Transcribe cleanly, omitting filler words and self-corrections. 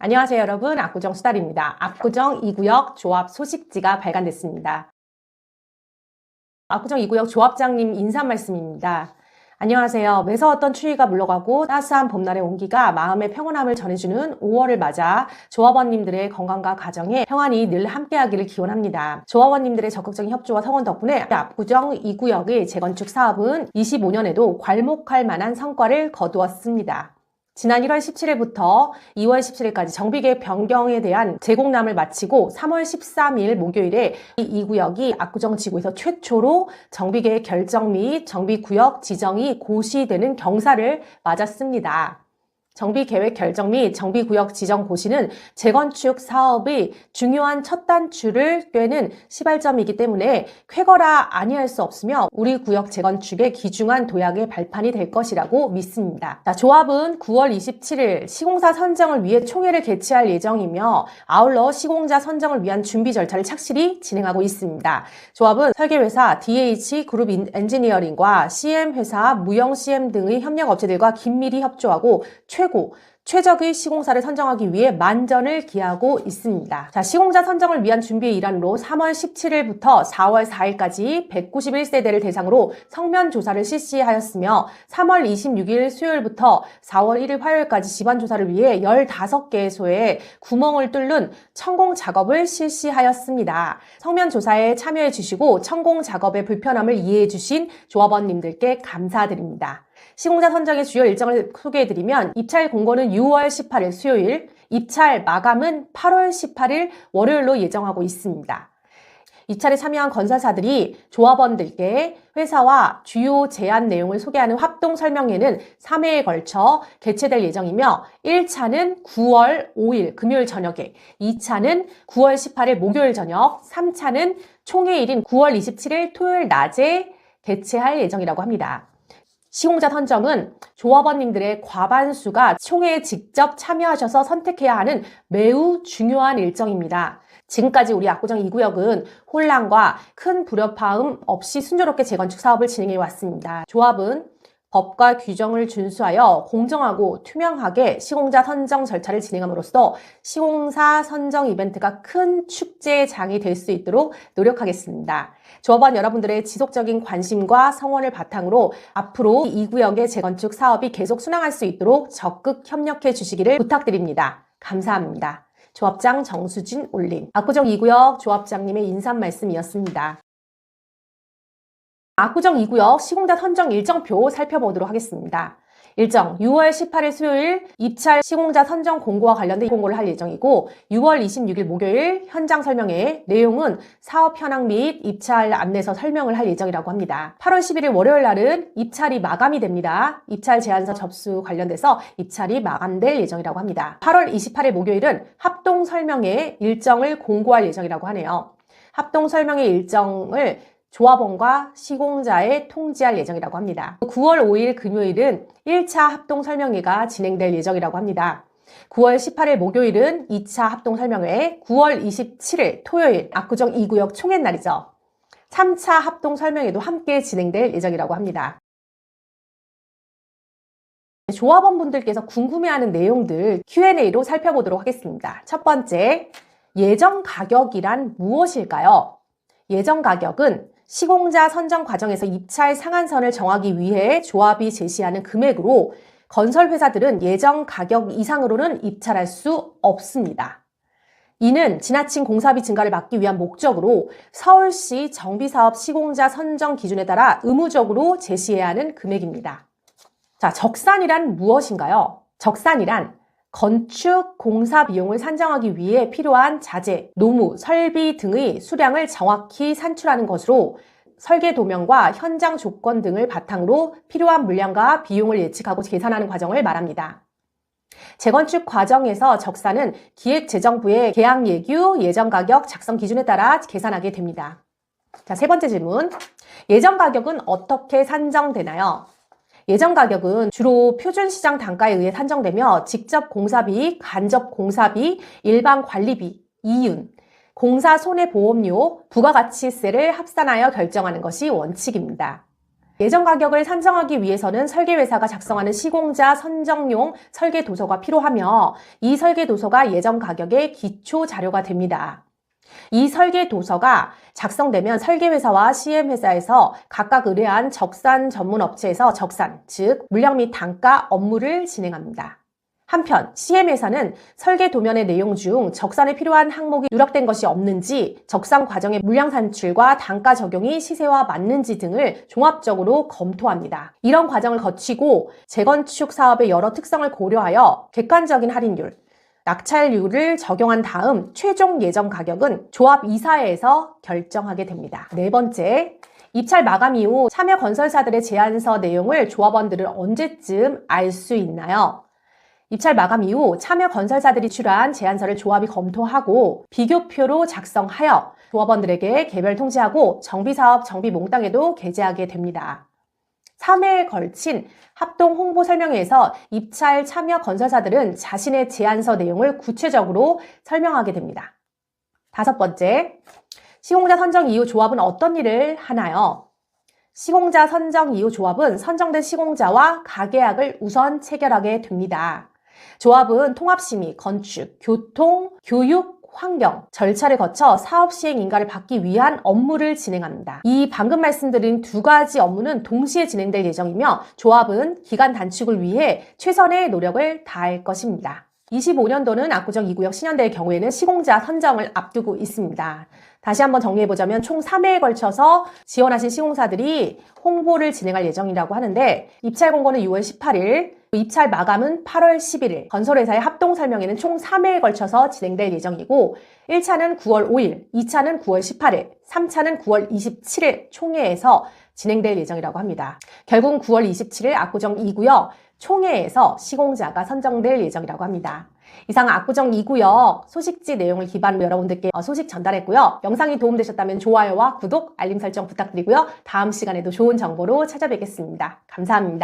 안녕하세요 여러분, 압구정 수달입니다. 압구정 2구역 조합 소식지가 발간됐습니다. 압구정 2구역 조합장님 인사 말씀입니다. 안녕하세요. 매서웠던 추위가 물러가고 따스한 봄날의 온기가 마음의 평온함을 전해주는 5월을 맞아 조합원님들의 건강과 가정에 평안이 늘 함께하기를 기원합니다. 조합원님들의 적극적인 협조와 성원 덕분에 압구정 2구역의 재건축 사업은 25년에도 괄목할 만한 성과를 거두었습니다. 지난 1월 17일부터 2월 17일까지 정비계획 변경에 대한 재공람을 마치고 3월 13일 목요일에 이 구역이 압구정 지구에서 최초로 정비계획 결정 및 정비구역 지정이 고시되는 경사를 맞았습니다. 정비계획 결정 및 정비구역 지정 고시는 재건축 사업의 중요한 첫 단추를 꿰는 시발점이기 때문에 쾌거라 아니할 수 없으며 우리 구역 재건축의 귀중한 도약의 발판이 될 것이라고 믿습니다. 조합은 9월 27일 시공사 선정을 위해 총회를 개최할 예정이며 아울러 시공자 선정을 위한 준비 절차를 착실히 진행하고 있습니다. 조합은 설계회사 DH그룹 엔지니어링과 CM회사 무영CM 등의 협력업체들과 긴밀히 협조하고 최적의 시공사를 선정하기 위해 만전을 기하고 있습니다. 시공자 선정을 위한 준비의 일환으로 3월 17일부터 4월 4일까지 191세대를 대상으로 성면 조사를 실시하였으며 3월 26일 수요일부터 4월 1일 화요일까지 집안 조사를 위해 15개소에 구멍을 뚫는 천공 작업을 실시하였습니다. 성면 조사에 참여해 주시고 천공 작업의 불편함을 이해해 주신 조합원님들께 감사드립니다. 시공자 선정의 주요 일정을 소개해드리면 입찰 공고는 6월 18일 수요일, 입찰 마감은 8월 18일 월요일로 예정하고 있습니다. 입찰에 참여한 건설사들이 조합원들께 회사와 주요 제안 내용을 소개하는 합동 설명회는 3회에 걸쳐 개최될 예정이며 1차는 9월 5일 금요일 저녁에, 2차는 9월 18일 목요일 저녁, 3차는 총회일인 9월 27일 토요일 낮에 개최할 예정이라고 합니다. 시공자 선정은 조합원님들의 과반수가 총회에 직접 참여하셔서 선택해야 하는 매우 중요한 일정입니다. 지금까지 우리 압구정 2구역은 혼란과 큰 불협화음 없이 순조롭게 재건축 사업을 진행해 왔습니다. 조합은 법과 규정을 준수하여 공정하고 투명하게 시공자 선정 절차를 진행함으로써 시공사 선정 이벤트가 큰 축제장이 될 수 있도록 노력하겠습니다. 조합원 여러분들의 지속적인 관심과 성원을 바탕으로 앞으로 이 구역의 재건축 사업이 계속 순항할 수 있도록 적극 협력해 주시기를 부탁드립니다. 감사합니다. 조합장 정수진 올림, 압구정 2구역 조합장님의 인사 말씀이었습니다. 압구정 2구역 시공자 선정 일정표 살펴보도록 하겠습니다. 일정 6월 18일 수요일 입찰 시공자 선정 공고와 관련된 공고를 할 예정이고 6월 26일 목요일 현장 설명회 내용은 사업 현황 및 입찰 안내서 설명을 할 예정이라고 합니다. 8월 11일 월요일 날은 입찰이 마감이 됩니다. 입찰 제안서 접수 관련돼서 입찰이 마감될 예정이라고 합니다. 8월 28일 목요일은 합동 설명회 일정을 공고할 예정이라고 하네요. 합동 설명회 일정을 조합원과 시공자에 통지할 예정이라고 합니다. 9월 5일 금요일은 1차 합동 설명회가 진행될 예정이라고 합니다. 9월 18일 목요일은 2차 합동 설명회, 9월 27일 토요일 압구정 2구역 총회 날이죠. 3차 합동 설명회도 함께 진행될 예정이라고 합니다. 조합원분들께서 궁금해하는 내용들 Q&A로 살펴보도록 하겠습니다. 첫 번째, 예정 가격이란 무엇일까요? 예정 가격은 시공자 선정 과정에서 입찰 상한선을 정하기 위해 조합이 제시하는 금액으로 건설회사들은 예정 가격 이상으로는 입찰할 수 없습니다. 이는 지나친 공사비 증가를 막기 위한 목적으로 서울시 정비사업 시공자 선정 기준에 따라 의무적으로 제시해야 하는 금액입니다. 적산이란 무엇인가요? 적산이란 건축 공사 비용을 산정하기 위해 필요한 자재, 노무, 설비 등의 수량을 정확히 산출하는 것으로 설계 도면과 현장 조건 등을 바탕으로 필요한 물량과 비용을 예측하고 계산하는 과정을 말합니다. 재건축 과정에서 적산은 기획재정부의 계약예규, 예정가격 작성 기준에 따라 계산하게 됩니다. 세 번째 질문. 예정가격은 어떻게 산정되나요? 예정 가격은 주로 표준시장 단가에 의해 산정되며 직접 공사비, 간접 공사비, 일반 관리비, 이윤, 공사 손해보험료, 부가가치세를 합산하여 결정하는 것이 원칙입니다. 예정 가격을 산정하기 위해서는 설계회사가 작성하는 시공자 선정용 설계 도서가 필요하며 이 설계 도서가 예정 가격의 기초 자료가 됩니다. 이 설계 도서가 작성되면 설계회사와 CM회사에서 각각 의뢰한 적산 전문 업체에서 적산, 즉 물량 및 단가 업무를 진행합니다. 한편 CM회사는 설계 도면의 내용 중 적산에 필요한 항목이 누락된 것이 없는지, 적산 과정의 물량 산출과 단가 적용이 시세와 맞는지 등을 종합적으로 검토합니다. 이런 과정을 거치고 재건축 사업의 여러 특성을 고려하여 객관적인 할인율, 낙찰률을 적용한 다음 최종 예정 가격은 조합 이사회에서 결정하게 됩니다. 네 번째, 입찰 마감 이후 참여 건설사들의 제안서 내용을 조합원들은 언제쯤 알 수 있나요? 입찰 마감 이후 참여 건설사들이 출한 제안서를 조합이 검토하고 비교표로 작성하여 조합원들에게 개별 통지하고 정비사업 정비 몽땅에도 게재하게 됩니다. 3회에 걸친 합동 홍보 설명회에서 입찰 참여 건설사들은 자신의 제안서 내용을 구체적으로 설명하게 됩니다. 다섯 번째, 시공자 선정 이후 조합은 어떤 일을 하나요? 시공자 선정 이후 조합은 선정된 시공자와 가계약을 우선 체결하게 됩니다. 조합은 통합심의, 건축, 교통, 교육, 환경, 절차를 거쳐 사업 시행 인가를 받기 위한 업무를 진행합니다. 이 방금 말씀드린 두 가지 업무는 동시에 진행될 예정이며 조합은 기간 단축을 위해 최선의 노력을 다할 것입니다. 25년도는 압구정 2구역 신현대의 경우에는 시공자 선정을 앞두고 있습니다. 다시 한번 정리해보자면 총 3회에 걸쳐서 지원하신 시공사들이 홍보를 진행할 예정이라고 하는데 입찰 공고는 6월 18일, 입찰 마감은 8월 11일, 건설회사의 합동 설명회는 총 3회에 걸쳐서 진행될 예정이고 1차는 9월 5일, 2차는 9월 18일, 3차는 9월 27일 총회에서 진행될 예정이라고 합니다. 결국은 9월 27일 압구정 2구역 총회에서 시공자가 선정될 예정이라고 합니다. 이상 압구정 2구역 소식지 내용을 기반으로 여러분들께 소식 전달했고요. 영상이 도움되셨다면 좋아요와 구독, 알림 설정 부탁드리고요. 다음 시간에도 좋은 정보로 찾아뵙겠습니다. 감사합니다.